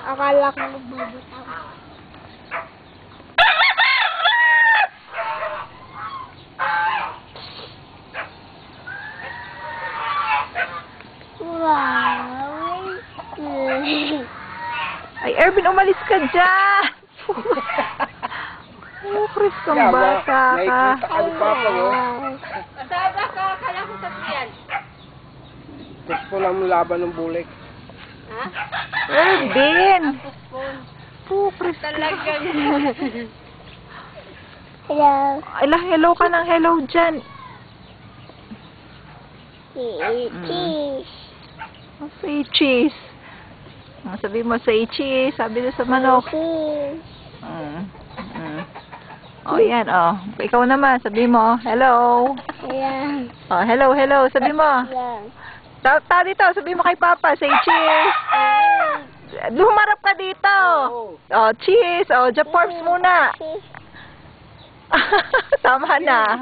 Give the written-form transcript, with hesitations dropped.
Akala ko magbubutaw. Wow. Ay, Erwin, umalis ka dyan! Oh, Chris, kang bata ka. Nakikita ka ni Papa, oh. Masada ka, akala ko tatlo yan. Gusto lang laban ng bulik. Ha? Erwin! Oh, Chris, Talagang. Hello. Ay, hello ka ng hello dyan. Cheese. Say cheese. Sabi mo, say cheese. Sabi doon sa manok. Cheese. Oh, yan, oh. Ikaw naman, sabi mo, hello. Ayan. Oh, hello, hello. Sabi mo. Ayan. Tao dito, sabi mo kay Papa, say cheese. Humarap ka dito. Oh, cheese. Oh, Japorps muna. Cheese. Tama na.